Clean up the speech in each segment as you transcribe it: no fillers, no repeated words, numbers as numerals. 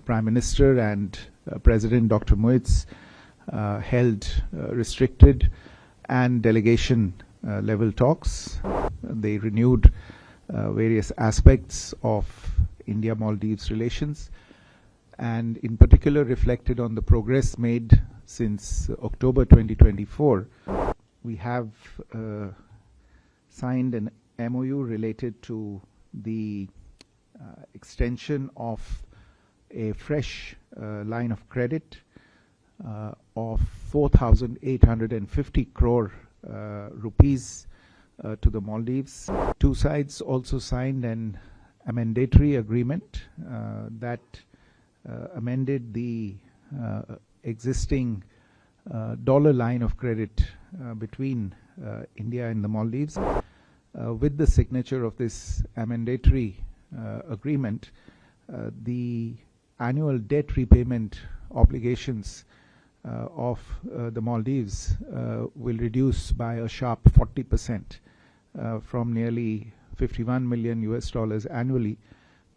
Prime Minister and President Dr. Moitz held restricted and delegation level talks. They renewed various aspects of India-Maldives relations, and in particular reflected on the progress made since October 2024. We have signed an MOU related to the extension of a fresh line of credit of 4,850 crore rupees to the Maldives. Two sides also signed an amendatory agreement that amended the existing dollar line of credit between India and the Maldives. With the signature of this amendatory agreement, the annual debt repayment obligations of the Maldives will reduce by a sharp 40%, from nearly $51 million annually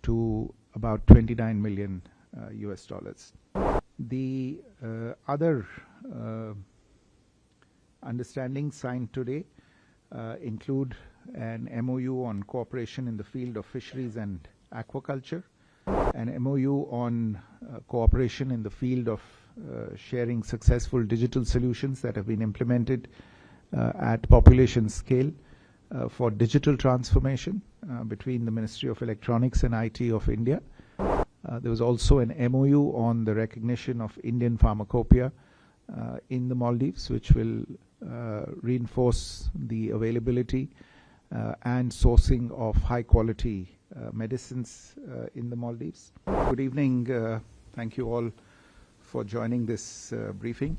to about $29 million. The other understandings signed today include an MOU on cooperation in the field of fisheries and aquaculture, an MOU on cooperation in the field of sharing successful digital solutions that have been implemented at population scale for digital transformation between the Ministry of Electronics and IT of India. There was also an MOU on the recognition of Indian pharmacopoeia in the Maldives, which will reinforce the availability and sourcing of high quality medicines in the Maldives. Good evening. Thank you all for joining this briefing.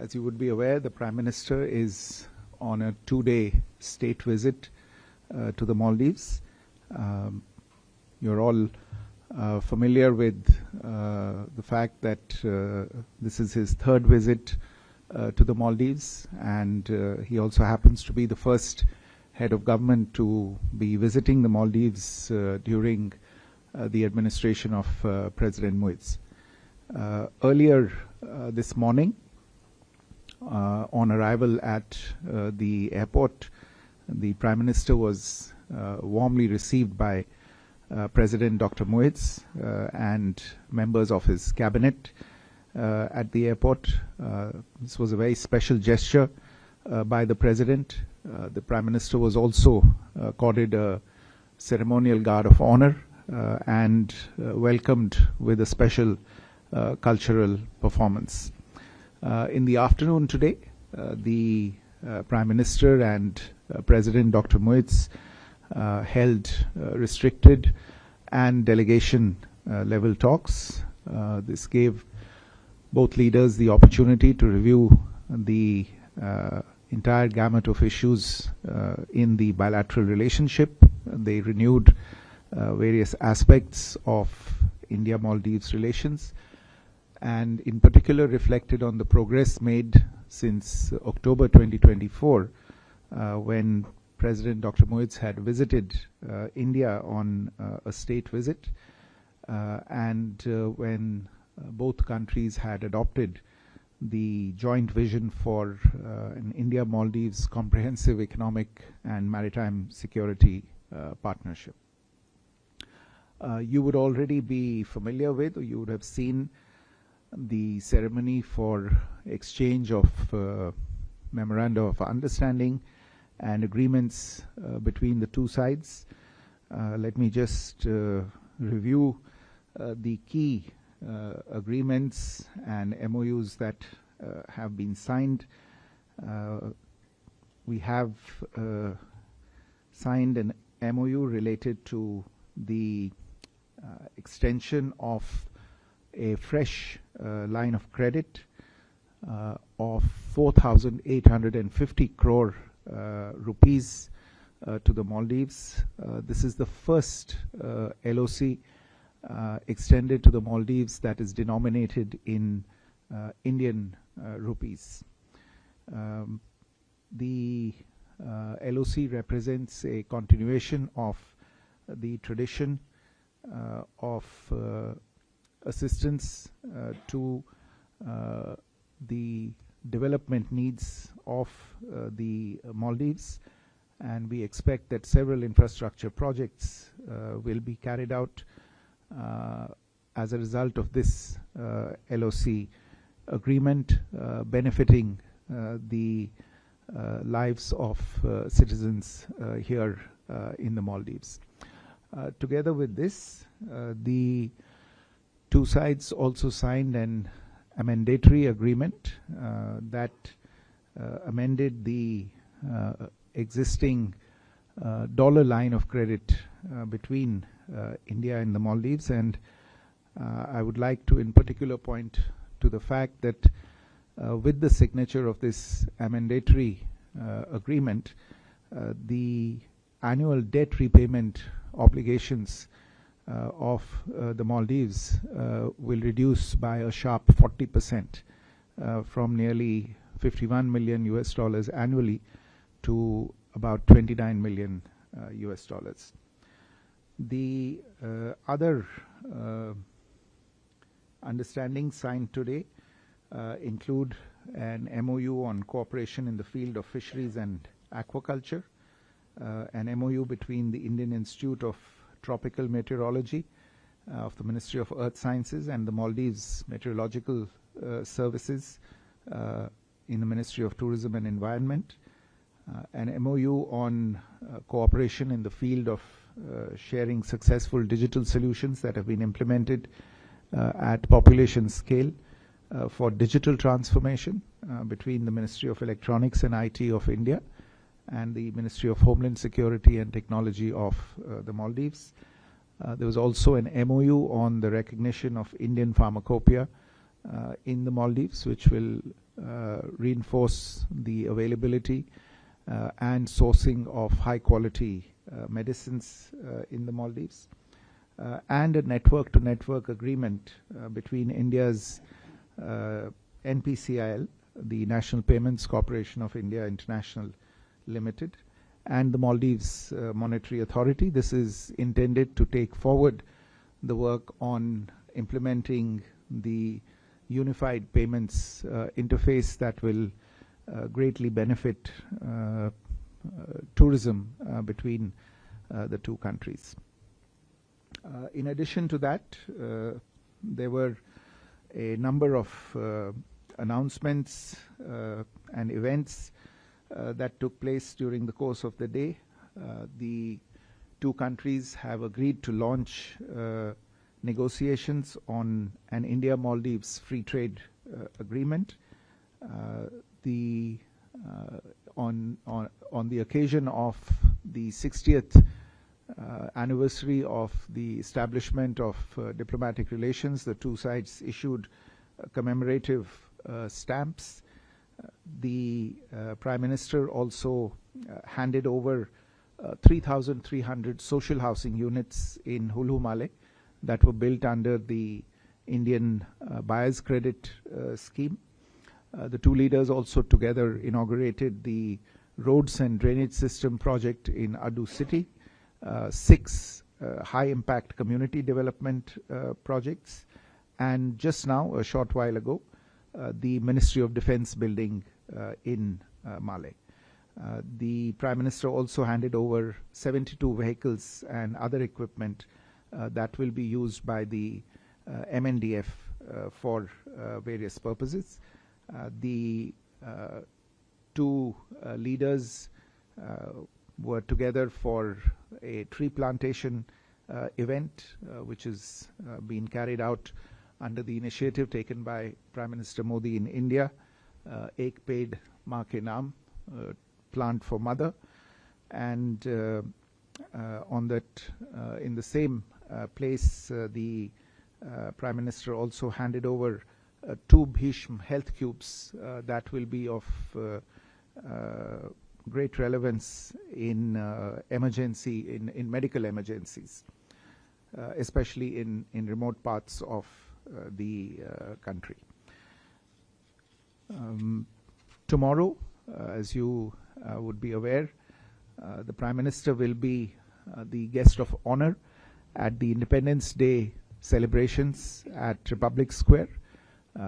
As you would be aware, the Prime Minister is on a 2-day state visit to the Maldives. You're all familiar with the fact that this is his third visit to the Maldives, and he also happens to be the first head of government to be visiting the Maldives during the administration of President Moitz. Earlier this morning, on arrival at the airport, the Prime Minister was warmly received by President Dr. Moitz and members of his cabinet at the airport. This was a very special gesture by the President. The Prime Minister was also accorded a ceremonial guard of honor and welcomed with a special cultural performance. In the afternoon today, the Prime Minister and President Dr. Moitz held restricted and delegation level talks. This gave both leaders the opportunity to review the entire gamut of issues in the bilateral relationship. They renewed various aspects of India-Maldives relations, and in particular reflected on the progress made since October 2024, when President Dr. Moitz had visited India on a state visit, and when both countries had adopted the joint vision for an India-Maldives comprehensive economic and maritime security partnership. You would already be familiar with, or you would have seen the ceremony for exchange of memoranda of understanding and agreements between the two sides. Let me just review the key agreements and MOUs that have been signed. We have signed an MOU related to the extension of a fresh line of credit of 4,850 crore rupees to the Maldives. This is the first LOC extended to the Maldives that is denominated in Indian rupees. The LOC represents a continuation of the tradition of assistance to the development needs of the Maldives, and we expect that several infrastructure projects will be carried out as a result of this LOC agreement, benefiting the lives of citizens here in the Maldives. Together with this, the two sides also signed an amendatory agreement that amended the existing dollar line of credit between India and the Maldives, and I would like to in particular point to the fact that with the signature of this amendatory agreement, the annual debt repayment obligations of the Maldives will reduce by a sharp 40% from nearly $51 million US annually to about 29 million US dollars. The other understandings signed today include an MOU on cooperation in the field of fisheries and aquaculture, an MOU between the Indian Institute of Tropical Meteorology of the Ministry of Earth Sciences and the Maldives Meteorological Services in the Ministry of Tourism and Environment, an MOU on cooperation in the field of sharing successful digital solutions that have been implemented at population scale for digital transformation between the Ministry of Electronics and IT of India and the Ministry of Homeland Security and Technology of the Maldives. There was also an MOU on the recognition of Indian pharmacopoeia in the Maldives, which will reinforce the availability and sourcing of high quality medicines in the Maldives, and a network to network agreement between India's NPCIL, the National Payments Corporation of India International Limited, and the Maldives Monetary Authority. This is intended to take forward the work on implementing the unified payments interface that will greatly benefit tourism between the two countries. In addition to that, there were a number of announcements and events that took place during the course of the day. The two countries have agreed to launch negotiations on an India-Maldives free trade agreement. On the occasion of the 60th anniversary of the establishment of diplomatic relations, the two sides issued commemorative stamps. The Prime Minister also handed over 3,300 social housing units in Hulu Male that were built under the Indian Buyers Credit Scheme. The two leaders also together inaugurated the roads and drainage system project in Adu City, 6 high-impact community development projects, and just now, a short while ago, the Ministry of Defense building in Male. The Prime Minister also handed over 72 vehicles and other equipment that will be used by the MNDF for various purposes. The two leaders were together for a tree plantation event which is being carried out under the initiative taken by Prime Minister Modi in India, Ek Ped Maa Ke Naam, Plant for Mother, and on that, in the same place, the Prime Minister also handed over 2 Bhishma health cubes that will be of great relevance in in medical emergencies, especially in remote parts of the country. Tomorrow, as you would be aware, the Prime Minister will be the guest of honor at the Independence Day celebrations at Republic Square.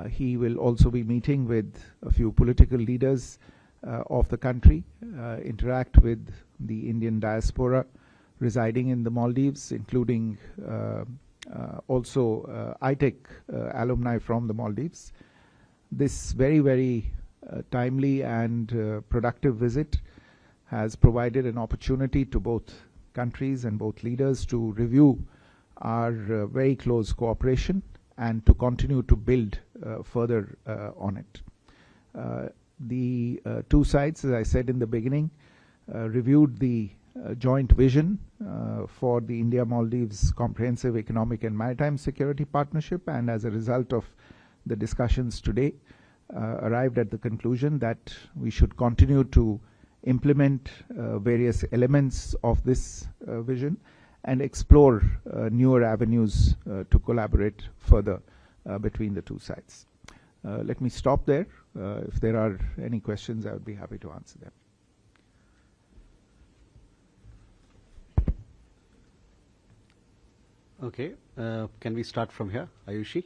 He will also be meeting with a few political leaders of the country, interact with the Indian diaspora residing in the Maldives, including also ITEC alumni from the Maldives. This very timely and productive visit has provided an opportunity to both countries and both leaders to review our very close cooperation and to continue to build further on it. The two sides, as I said in the beginning, reviewed the joint vision for the India-Maldives Comprehensive Economic and Maritime Security Partnership, and as a result of the discussions today, arrived at the conclusion that we should continue to implement various elements of this vision and explore newer avenues to collaborate further between the two sides. Let me stop there. If there are any questions, I would be happy to answer them. Okay, can we start from here? Ayushi?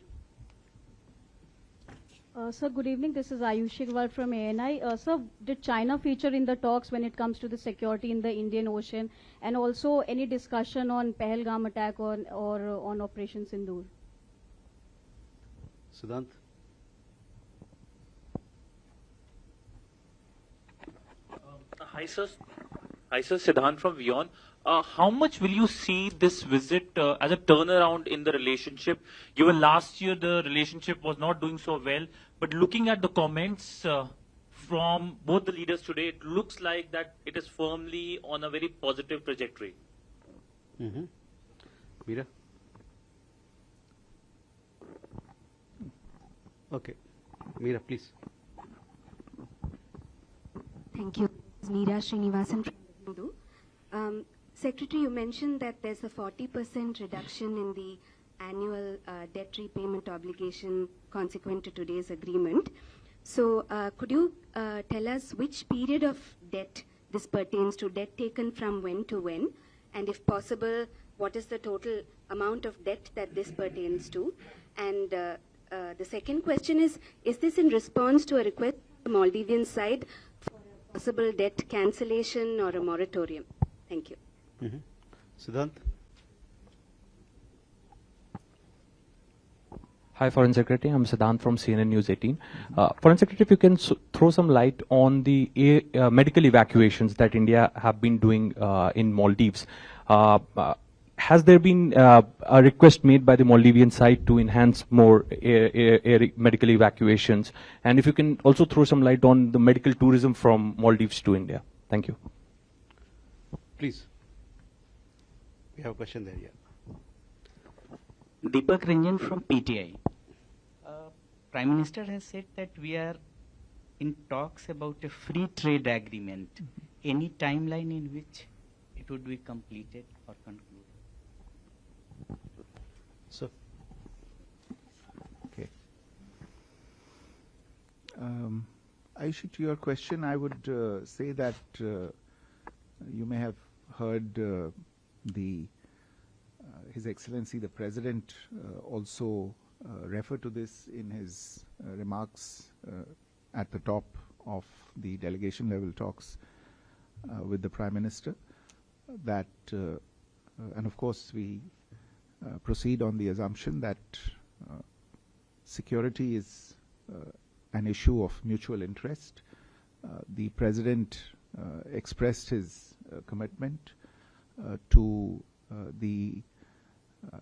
Sir, good evening. This is Ayushi Gawal from ANI. Sir, did China feature in the talks when it comes to the security in the Indian Ocean, and also any discussion on Pahalgam attack or on Operation Sindoor? Siddhant? Hi, sir. Hi, sir. Siddhant from WION. How much will you see this visit as a turnaround in the relationship? Given last year the relationship was not doing so well, but looking at the comments from both the leaders today, it looks like that it is firmly on a very positive trajectory. Meera? Okay. Meera, please. Thank you. Meera Srinivasan from Hindu. Secretary, you mentioned that there's a 40% reduction in the annual debt repayment obligation consequent to today's agreement. So could you tell us which period of debt this pertains to, debt taken from when to when? And if possible, what is the total amount of debt that this pertains to? And the second question is this in response to a request from the Maldivian side for a possible debt cancellation or a moratorium? Thank you. Siddhant? Hi, Foreign Secretary. I'm Siddhant from CNN News 18. Foreign Secretary, if you can throw some light on the medical evacuations that India have been doing in Maldives. Has there been a request made by the Maldivian side to enhance more air medical evacuations? And if you can also throw some light on the medical tourism from Maldives to India. Thank you. Please. We have a question there, yeah. Deepak Ranjan from PTI. Prime Minister has said that we are in talks about a free trade agreement. Any timeline in which it would be completed or concluded? So, okay. Ayushi, to your question, I would say that you may have heard His Excellency the President also refer to this in his remarks at the top of the delegation level talks with the Prime Minister, that and of course we proceed on the assumption that security is an issue of mutual interest. The President expressed his commitment to the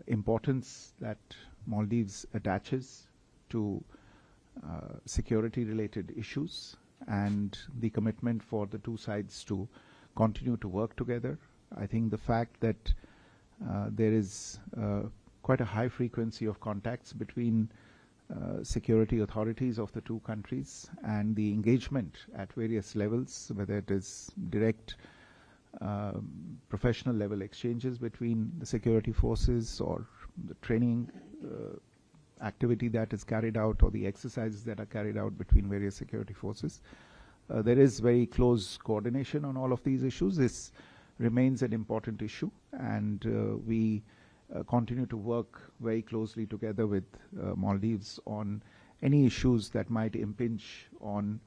importance that Maldives attaches to security-related issues, and the commitment for the two sides to continue to work together. I think the fact that there is quite a high frequency of contacts between security authorities of the two countries, and the engagement at various levels, whether it is direct professional level exchanges between the security forces, or the training activity that is carried out, or the exercises that are carried out between various security forces. There is very close coordination on all of these issues. This remains an important issue, and we continue to work very closely together with Maldives on any issues that might impinge on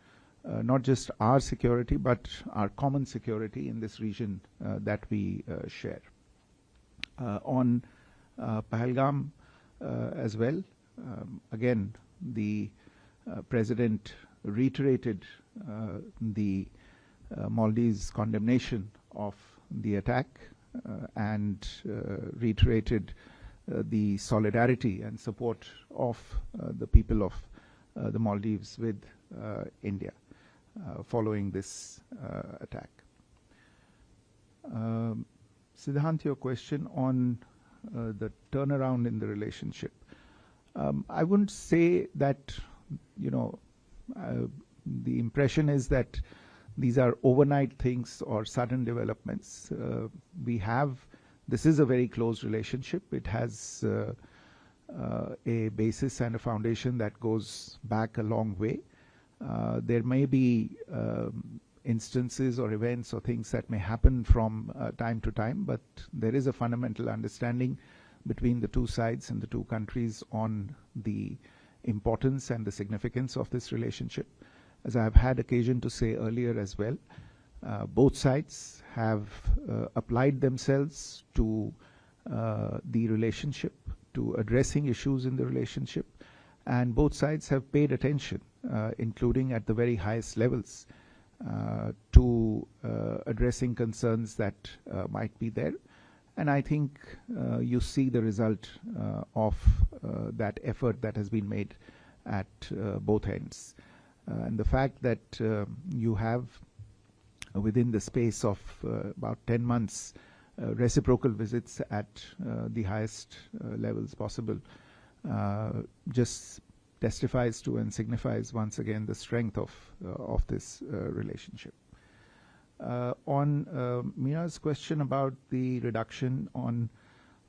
not just our security but our common security in this region that we share. On Pahalgam as well, again, the President reiterated the Maldives' condemnation of the attack and reiterated the solidarity and support of the people of the Maldives with India following this attack. Siddhant, your question on the turnaround in the relationship. I wouldn't say that, the impression is that these are overnight things or sudden developments. This is a very close relationship. It has a basis and a foundation that goes back a long way. There may be instances or events or things that may happen from time to time, but there is a fundamental understanding between the two sides and the two countries on the importance and the significance of this relationship. As I have had occasion to say earlier as well, both sides have applied themselves to the relationship, to addressing issues in the relationship, and both sides have paid attention, including at the very highest levels, to addressing concerns that might be there. And I think you see the result of that effort that has been made at both ends. And the fact that you have, within the space of about 10 months, reciprocal visits at the highest levels possible, just testifies to and signifies once again the strength of this relationship. On Mira's question about the reduction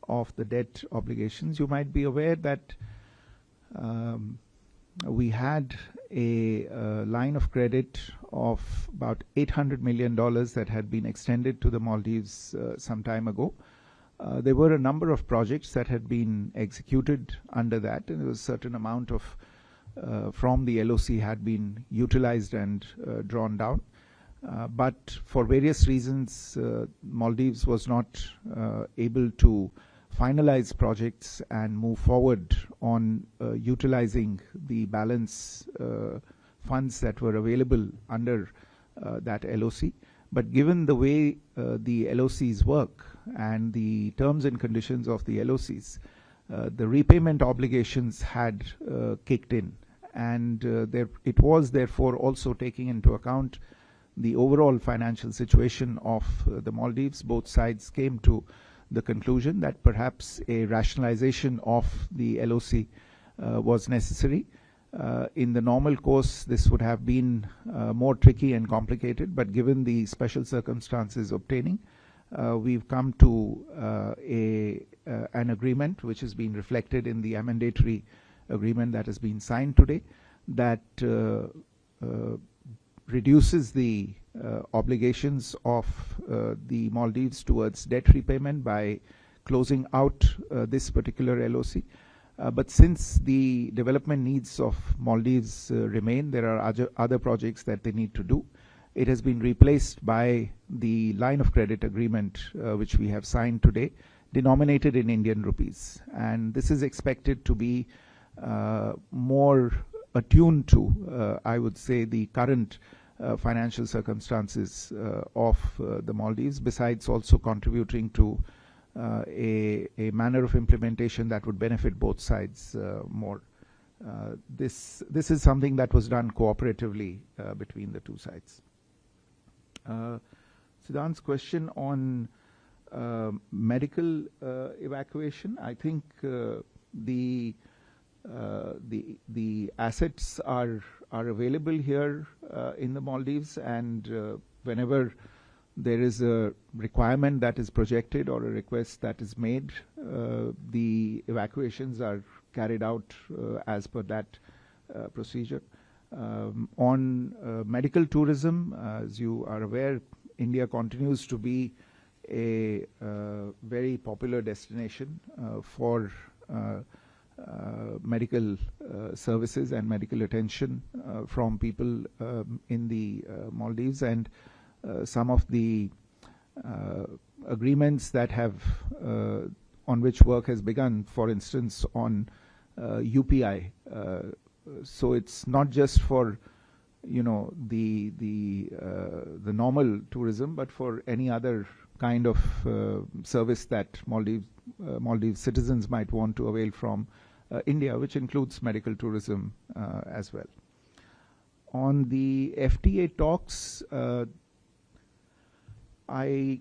of the debt obligations, you might be aware that we had a line of credit of about $800 million that had been extended to the Maldives some time ago. There were a number of projects that had been executed under that, and there was a certain amount of from the LOC had been utilized and drawn down. But for various reasons, Maldives was not able to finalize projects and move forward on utilizing the balance funds that were available under that LOC. But given the way the LOCs work and the terms and conditions of the LOCs, the repayment obligations had kicked in, and it was therefore also taking into account the overall financial situation of the Maldives. Both sides came to the conclusion that perhaps a rationalization of the LOC was necessary. In the normal course, this would have been more tricky and complicated, but given the special circumstances obtaining, we've come to an agreement which has been reflected in the amendatory agreement that has been signed today, that reduces the obligations of the Maldives towards debt repayment by closing out this particular LOC. But since the development needs of Maldives remain, there are other projects that they need to do. It has been replaced by the line of credit agreement which we have signed today, denominated in Indian rupees. And this is expected to be more attuned to, I would say, the current financial circumstances of the Maldives, besides also contributing to a manner of implementation that would benefit both sides more. This is something that was done cooperatively between the two sides. Siddhant's question on medical evacuation, I think the assets are available here in the Maldives, and whenever there is a requirement that is projected or a request that is made, the evacuations are carried out as per that procedure. On medical tourism, as you are aware, India continues to be a very popular destination for medical services and medical attention from people in the Maldives, and some of the agreements that have on which work has begun, for instance, on UPI. So it's not just for the normal tourism, but for any other kind of service that Maldives citizens might want to avail from India, which includes medical tourism as well. On the FTA talks, I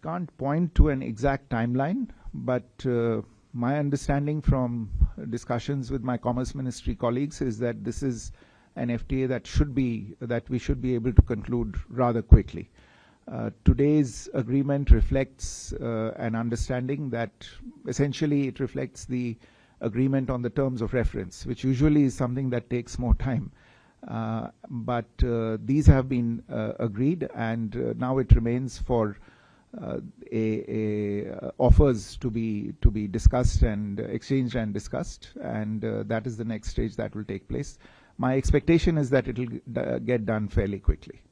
can't point to an exact timeline, but my understanding from discussions with my Commerce Ministry colleagues is that this is an FTA that we should be able to conclude rather quickly. Today's agreement reflects an understanding that essentially it reflects the agreement on the terms of reference, which usually is something that takes more time. But these have been agreed, and now it remains for offers to be discussed and exchanged and discussed, and that is the next stage that will take place. My expectation is that it will get done fairly quickly.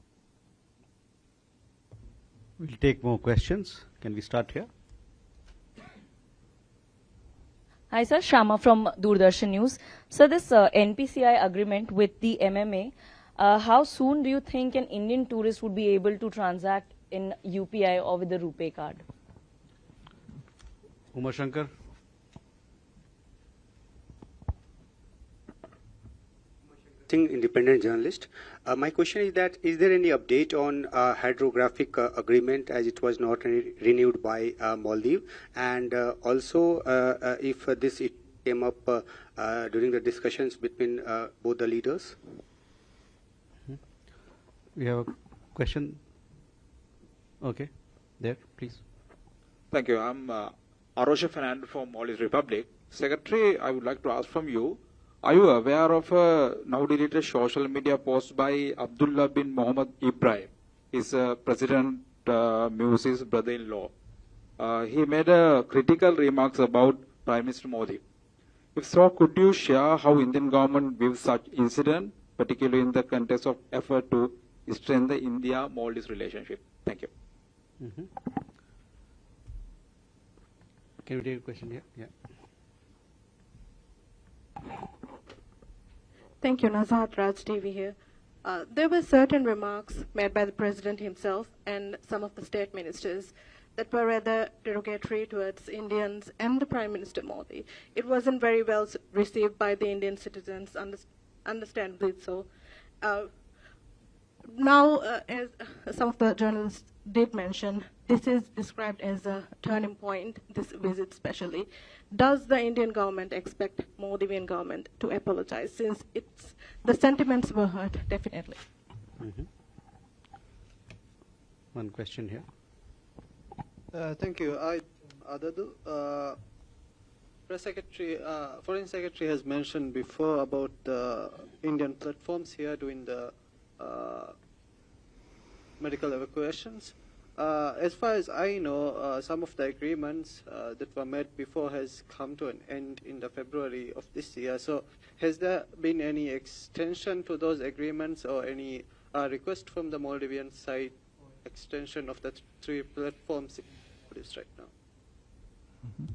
We'll take more questions. Can we start here? Hi, sir. Shama from Doordarshan News. So this NPCI agreement with the MMA, how soon do you think an Indian tourist would be able to transact in UPI or with the RuPay card? Umar Shankar. Independent journalist. My question is that, is there any update on hydrographic agreement, as it was not renewed by Maldives, and also if this came up during the discussions between both the leaders? We have a question. Okay, there, please. Thank you. I'm Arosha Fernando from Maldives Republic. Secretary, I would like to ask from you, are you aware of a now deleted social media post by Abdullah bin Mohammed Ibrahim? He's President Musi's brother-in-law. He made critical remarks about Prime Minister Modi. If so, could you share how Indian government views such incident, particularly in the context of effort to strengthen the India-Maldives relationship? Thank you. Mm-hmm. Can we take a question here? Yeah. Thank you, Nazhat Raj TV here. There were certain remarks made by the President himself and some of the state ministers that were rather derogatory towards Indians and the Prime Minister Modi. It wasn't very well received by the Indian citizens, understandably so. Now, as some of the journalists did mention, this is described as a turning point, this visit especially. Does the Indian government expect Maldivian government to apologize, since the sentiments were hurt, definitely? Mm-hmm. One question here. Thank you. Adadu, Press Secretary, Foreign Secretary has mentioned before about the Indian platforms here doing the medical evacuations. As far as I know, some of the agreements that were made before has come to an end in the February of this year. So has there been any extension to those agreements or any request from the Maldivian side extension of the three platforms right now? Mm-hmm.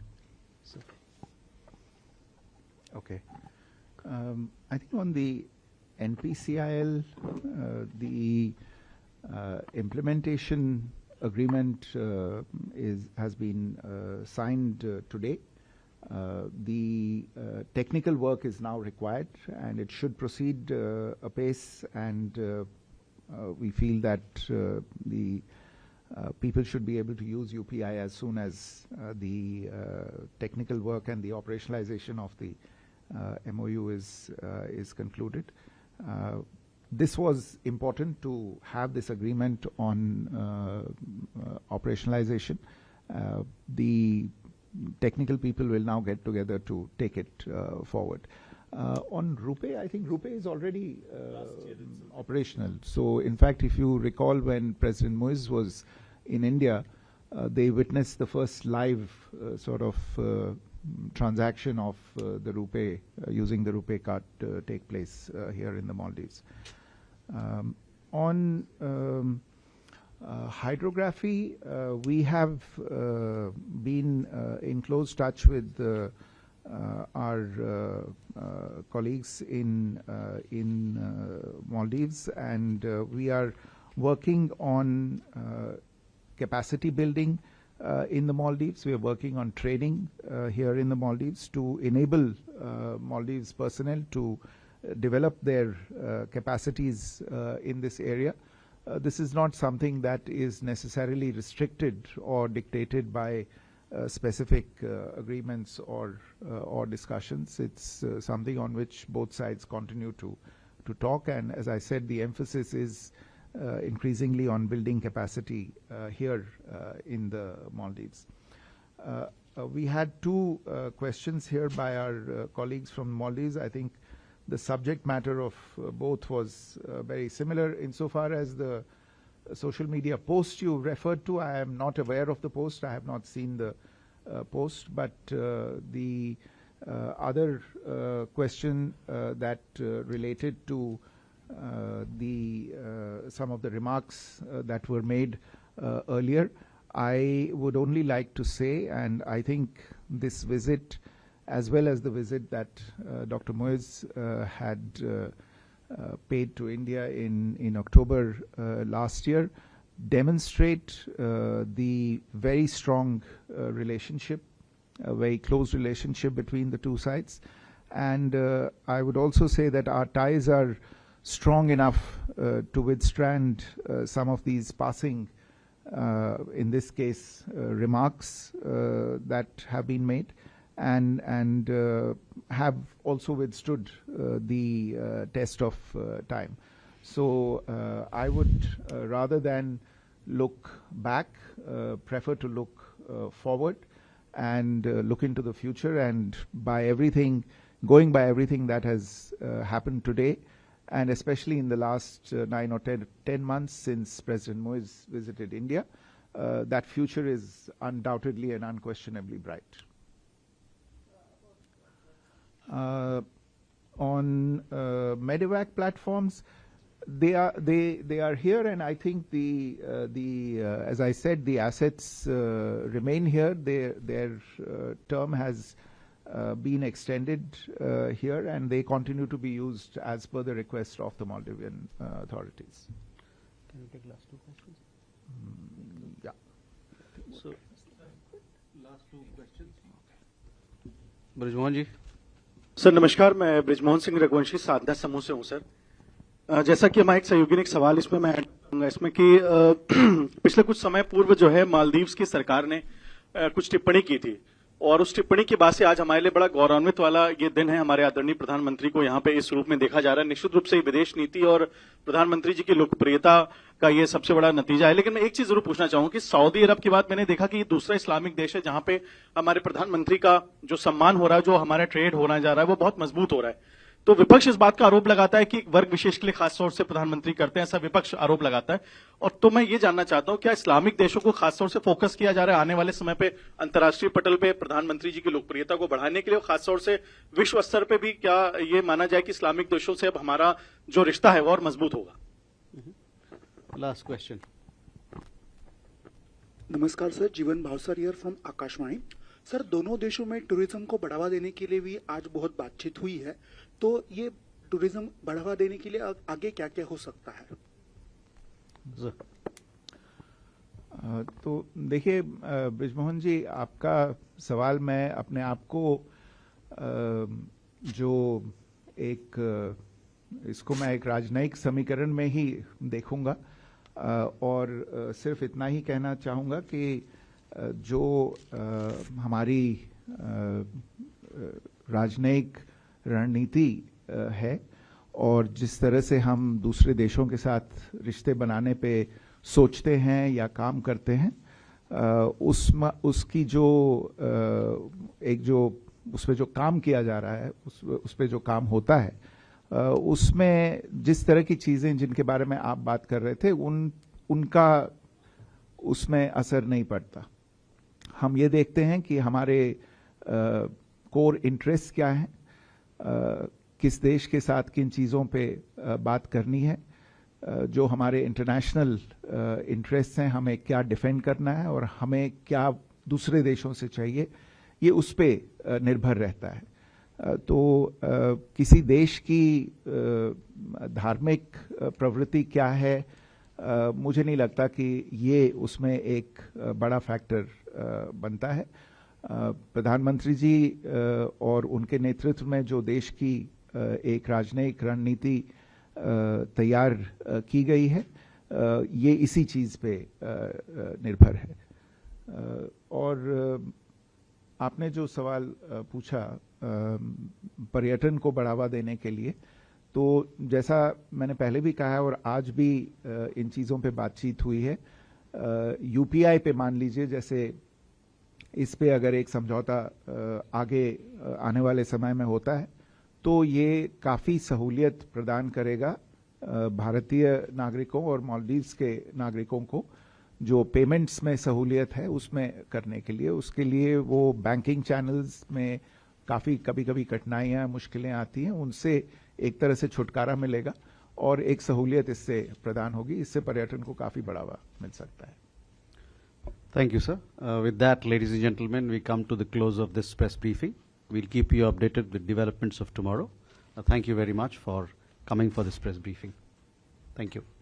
Okay. I think on the NPCIL, the implementation agreement has been signed today. The technical work is now required, and it should proceed apace, and we feel that the people should be able to use UPI as soon as the technical work and the operationalization of the MOU is concluded. This was important to have this agreement on operationalization. The technical people will now get together to take it forward. On RuPay, I think RuPay is already operational. So, in fact, if you recall, when President Muiz was in India, they witnessed the first live sort of transaction of the RuPay, using the RuPay card take place here in the Maldives. On hydrography, we have been in close touch with our colleagues in Maldives, and we are working on capacity building in the Maldives. We are working on training here in the Maldives to enable Maldives personnel to develop their capacities in this area. This is not something that is necessarily restricted or dictated by specific agreements or discussions. It's something on which both sides continue to talk, and as I said, the emphasis is increasingly on building capacity here in the Maldives. We had two questions here by our colleagues from Maldives. I think the subject matter of both was very similar. Insofar as the social media post you referred to, I am not aware of the post. I have not seen the post, but the other question that related to some of the remarks that were made earlier, I would only like to say, and I think this visit, as well as the visit that Dr. Moez had paid to India in October last year, demonstrate the very strong relationship, a very close relationship between the two sides. And I would also say that our ties are strong enough to withstand some of these passing, in this case, remarks that have been made, and have also withstood the test of time. So I would, rather than look back, prefer to look forward and look into the future, and going by everything that has happened today, and especially in the last 9 or 10 months since President Moez visited India, that future is undoubtedly and unquestionably bright. On Medevac platforms, they are here, and I think as I said, the assets remain here. Their term has been extended here, and they continue to be used as per the request of the Maldivian authorities. Can you take last two questions? Yeah. So, last two questions. Brijmohan ji. Sir नमस्कार, मैं बृजमोहन सिंह रघुवंशी साधना समूह से हूं sir. जैसा कि हमारा एक सहयोगी ने एक सवाल इसमें मैं ऐड करूंगा इसमें कि पिछले कुछ समय पूर्व जो है मालदीव्स की सरकार ने कुछ टिप्पणी की थी, और उस टिप्पणी के बाद से आज हमारे लिए बड़ा गौरवान्वित वाला ये दिन है। हमारे आदरणीय प्रधानमंत्री को यहाँ पे इस रूप में देखा जा रहा है। निश्चित रूप से विदेश नीति और प्रधानमंत्री जी की लोकप्रियता का ये सबसे बड़ा नतीजा है। लेकिन मैं एक चीज जरूर पूछना चाहूंगा कि सऊदी अरब की बात मैंने देखा कि ये दूसरा इस्लामिक देश है जहां पे हमारे प्रधानमंत्री का जो सम्मान हो रहा है, जो हमारा ट्रेड होना जा रहा है, वो बहुत मजबूत हो रहा है। तो विपक्ष इस बात का आरोप लगाता है कि वर्ग विशेष के लिए खासतौर से प्रधानमंत्री करते हैं, ऐसा विपक्ष आरोप लगाता है। और तो मैं ये जानना चाहता हूं, क्या इस्लामिक देशों को खासतौर से फोकस किया जा रहा है आने वाले समय पे अंतर्राष्ट्रीय पटल पे प्रधानमंत्री जी की लोकप्रियता को बढ़ाने के लिए, खासतौर से विश्व स्तर पे भी क्या ये माना जाए कि इस्लामिक देशों से अब हमारा जो रिश्ता है वो और मजबूत होगा? Last question. नमस्कार सर, जीवन Bhavsar here from Akashvani. Sir, दोनों देशों में टूरिज्म को बढ़ावा देने के लिए भी आज बहुत बातचीत हुई है, तो ये टूरिज्म बढ़ावा देने के लिए आगे क्या क्या हो सकता है? तो देखिए बृजमोहन जी, आपका सवाल मैं अपने आप को जो इसको मैं एक राजनयिक समीकरण में ही देखूंगा, और सिर्फ इतना ही कहना चाहूंगा कि जो हमारी राजनयिक रणनीति है और जिस तरह से हम दूसरे देशों के साथ रिश्ते बनाने पे सोचते हैं या काम करते हैं, उसकी जो उस पर जो काम किया जा रहा है, उस पर जो काम होता है, उसमें जिस तरह की चीजें जिनके बारे में आप बात कर रहे थे, उसमें असर नहीं पड़ता। हम ये देखते हैं कि हमारे कोर इंटरेस्ट क्या है, किस देश के साथ किन चीज़ों पे बात करनी है, जो हमारे इंटरनेशनल इंटरेस्ट हैं, हमें क्या डिफेंड करना है और हमें क्या दूसरे देशों से चाहिए, ये उस पे निर्भर रहता है। तो किसी देश की धार्मिक प्रवृत्ति क्या है, मुझे नहीं लगता कि ये उसमें एक बड़ा फैक्टर बनता है। प्रधानमंत्री जी और उनके नेतृत्व में जो देश की एक राजनयिक रणनीति तैयार की गई है, ये इसी चीज पे निर्भर है। और आपने जो सवाल पूछा पर्यटन को बढ़ावा देने के लिए, तो जैसा मैंने पहले भी कहा है और आज भी इन चीज़ों पे बातचीत हुई है। यूपीआई पे मान लीजिए, जैसे इस पे अगर एक समझौता आगे आने वाले समय में होता है तो ये काफ़ी सहूलियत प्रदान करेगा भारतीय नागरिकों और मालदीव्स के नागरिकों को, जो पेमेंट्स में सहूलियत है उसमें करने के लिए। उसके लिए वो बैंकिंग चैनल्स में काफ़ी कभी-कभी कठिनाइयाँ, मुश्किलें आती हैं, उनसे एक तरह से छुटकारा मिलेगा और एक सहूलियत इससे प्रदान होगी। इससे पर्यटन को काफ़ी बढ़ावा मिल सकता है। Thank you, sir. With that, ladies and gentlemen, we come to the close of this press briefing. We'll keep you updated with developments of tomorrow. Thank you very much for coming for this press briefing. Thank you.